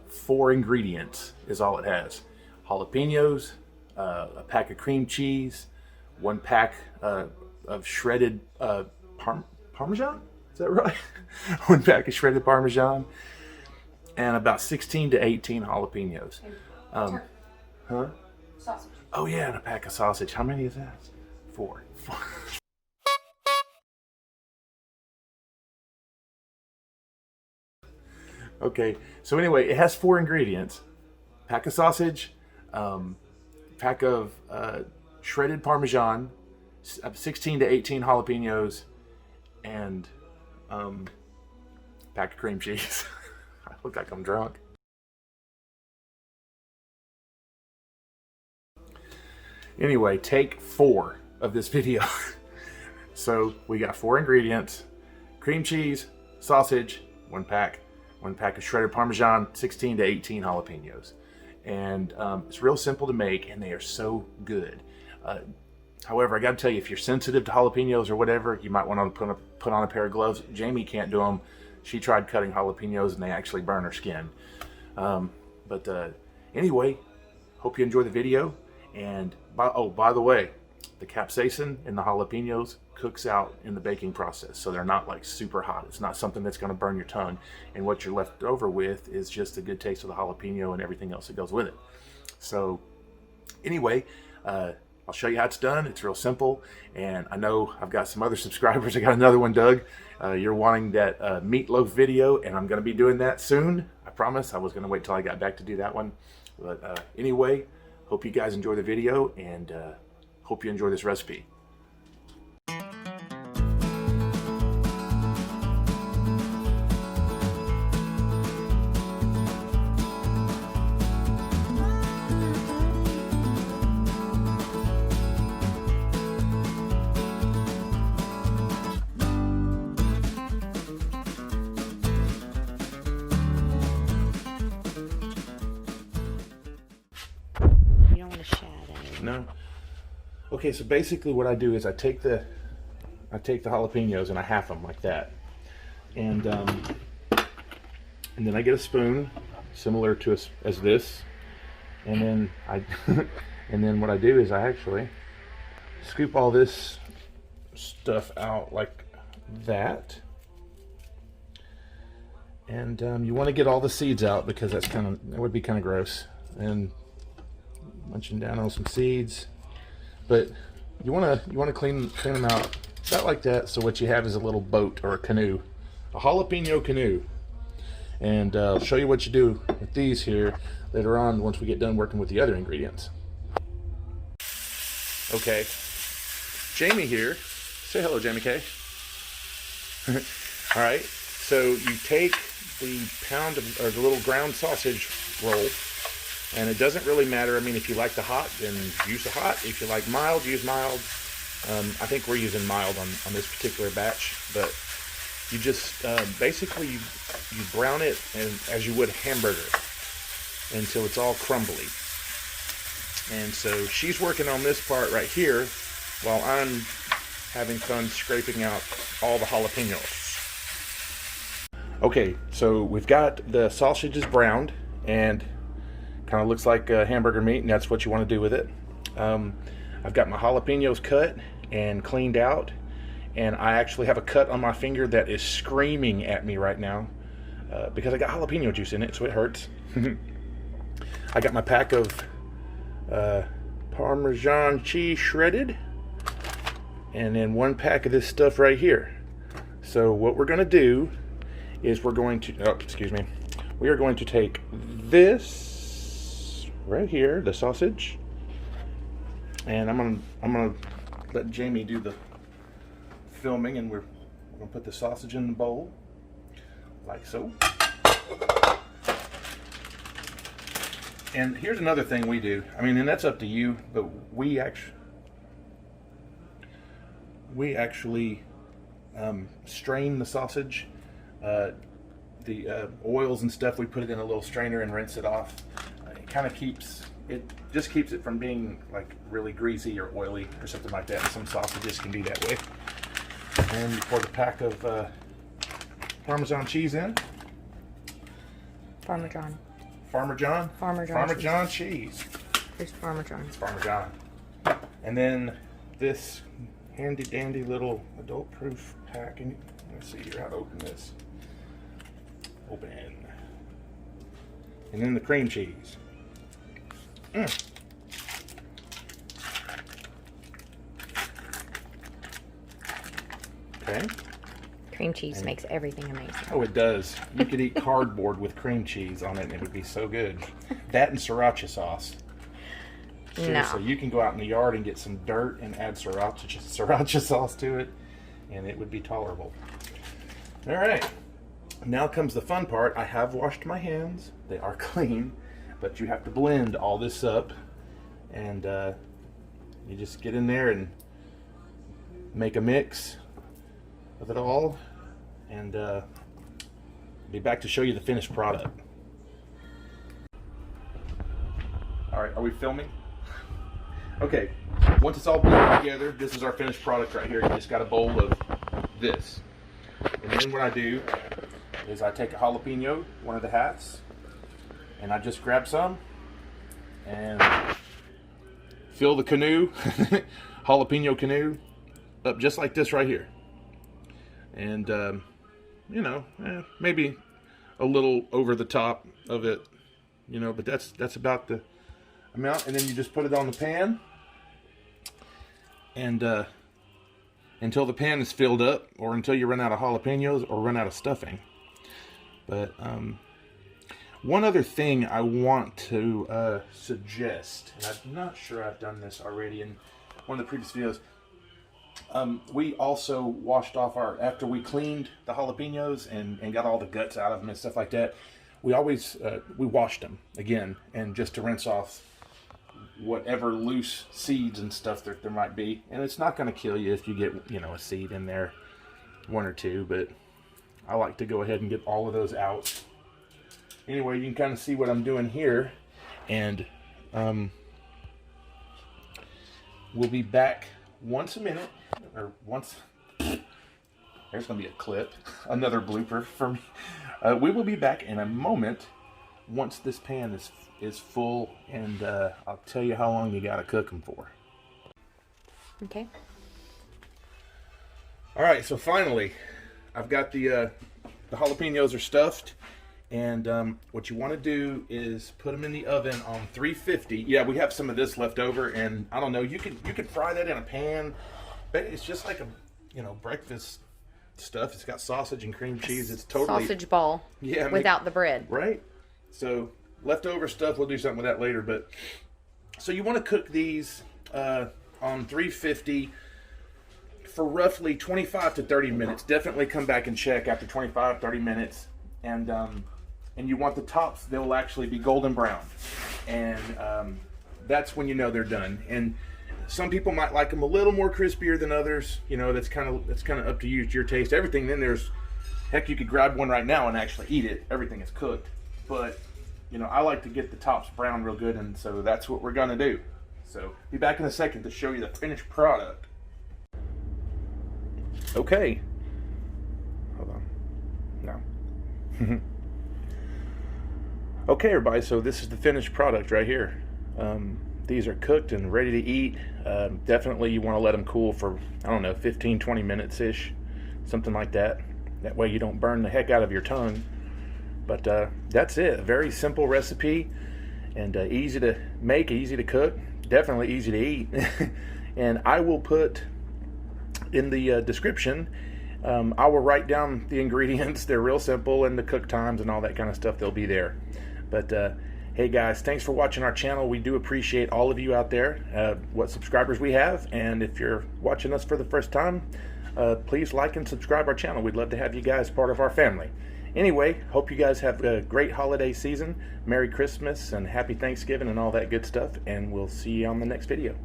4 ingredients is all it has. Jalapenos, a pack of cream cheese, 1 pack of shredded Parmesan? Is that right? 1 pack of shredded Parmesan, and about 16 to 18 jalapenos. Huh? Sausage. Oh yeah, and a pack of sausage. How many is that? 4. Okay, so anyway, it has 4 ingredients. Pack of sausage, pack of shredded Parmesan, 16 to 18 jalapenos, and pack of cream cheese. I look like I'm drunk. Anyway, take 4 of this video. So we got 4 ingredients: cream cheese, sausage, 1 pack of shredded Parmesan, 16 to 18 jalapenos. And it's real simple to make, and they are so good. However, I gotta tell you, if you're sensitive to jalapenos or whatever, you might want to put on a pair of gloves. Jamie can't do them. She tried cutting jalapenos and they actually burn her skin. Anyway, hope you enjoy the video. And by the way, the capsaicin in the jalapenos cooks out in the baking process, so they're not like super hot. It's not something that's going to burn your tongue, and what you're left over with is just a good taste of the jalapeno and everything else that goes with it. So anyway, I'll show you how it's done. It's real simple, and I know I've got some other subscribers. I got another one, Doug. You're wanting that meatloaf video, and I'm going to be doing that soon. I promise. I was going to wait till I got back to do that one, but anyway, hope you guys enjoy the video, and hope you enjoy this recipe. You don't want to shadow. No. Okay, so basically what I do is I take the jalapenos and I half them like that, and then I get a spoon similar to as this, and then and then what I do is I actually scoop all this stuff out like that, and you want to get all the seeds out because that would be kind of gross, and munching down on some seeds. But you want to clean them out about like that, so what you have is a little boat or a canoe, a jalapeno canoe. And I'll show you what you do with these here later on once we get done working with the other ingredients. Okay, Jamie here. Say hello, Jamie K. All right, so you take the the little ground sausage roll. And it doesn't really matter. I mean, if you like the hot, then use the hot. If you like mild, use mild. I think we're using mild on this particular batch. But you just basically you brown it as you would hamburger until it's all crumbly. And so she's working on this part right here while I'm having fun scraping out all the jalapenos. Okay, so we've got the sausages browned and kind of looks like hamburger meat, and that's what you want to do with it. I've got my jalapenos cut and cleaned out, and I actually have a cut on my finger that is screaming at me right now because I got jalapeno juice in it, so it hurts. I got my pack of Parmesan cheese shredded, and then 1 pack of this stuff right here. So what we're going to do is we are going to take this right here, the sausage, and I'm gonna let Jamie do the filming, and we're gonna put the sausage in the bowl like so. And here's another thing we do. I mean, and that's up to you, but we actually strain the sausage. The oils and stuff, we put it in a little strainer and rinse it off. It just keeps it from being like really greasy or oily or something like that. Some sausages can be that way. And you pour the pack of Parmesan cheese in. Parmesan. Parmesan? Parmesan cheese. There's Parmesan. Parmesan. And then this handy dandy little adult proof pack. And let's see here how to open this. Open. And then the cream cheese. Okay. Cream cheese makes everything amazing. Oh, it does. You could eat cardboard with cream cheese on it and it would be so good. That and sriracha sauce. Seriously, No. you can go out in the yard and get some dirt and add sriracha sauce to it and it would be tolerable. All right. Now comes the fun part. I have washed my hands. They are clean, but you have to blend all this up and you just get in there and make a mix of it all and be back to show you the finished product. All right, are we filming? Okay, once it's all blended together, this is our finished product right here. You just got a bowl of this. And then what I do is I take a jalapeno, one of the hats, and I just grab some and fill the canoe, jalapeno canoe, up just like this right here. And, you know, maybe a little over the top of it, you know, but that's about the amount. And then you just put it on the pan and until the pan is filled up or until you run out of jalapenos or run out of stuffing. But one other thing I want to suggest, and I'm not sure I've done this already in one of the previous videos. We also washed off after we cleaned the jalapenos and got all the guts out of them and stuff like that, we always, we washed them again, and just to rinse off whatever loose seeds and stuff that there might be. And it's not going to kill you if you get, you know, a seed in there, one or two, but I like to go ahead and get all of those out. Anyway, you can kind of see what I'm doing here, and we'll be back once a minute, or once, there's going to be a clip, another blooper for me. We will be back in a moment once this pan is full, and I'll tell you how long you got to cook them for. Okay. All right, so finally, I've got the jalapenos are stuffed, and what you want to do is put them in the oven on 350. Yeah, we have some of this left over, and I don't know, you could fry that in a pan, but it's just like a, you know, breakfast stuff. It's got sausage and cream cheese. It's totally sausage ball. Yeah, without the bread. Right. So leftover stuff, we'll do something with that later. But so you want to cook these on 350 for roughly 25 to 30 minutes. Definitely come back and check after 25-30 minutes, and you want the tops, they'll actually be golden brown, and that's when you know they're done. And some people might like them a little more crispier than others. You know, that's kind of up to you, to your taste. Everything. Then there's, heck, you could grab one right now and actually eat it. Everything is cooked, but you know, I like to get the tops brown real good, and so that's what we're gonna do. So be back in a second to show you the finished product. Okay. Hold on. No. Okay, everybody, so this is the finished product right here. These are cooked and ready to eat. Definitely you want to let them cool for, I don't know, 15-20 minutes-ish, something like that. That way you don't burn the heck out of your tongue. But that's it. A very simple recipe, and easy to make, easy to cook, definitely easy to eat. And I will put in the description, I will write down the ingredients. They're real simple, and the cook times and all that kind of stuff, they'll be there. But hey guys, thanks for watching our channel. We do appreciate all of you out there, what subscribers we have. And if you're watching us for the first time, please like and subscribe our channel. We'd love to have you guys part of our family. Anyway, hope you guys have a great holiday season. Merry Christmas and Happy Thanksgiving and all that good stuff. And we'll see you on the next video.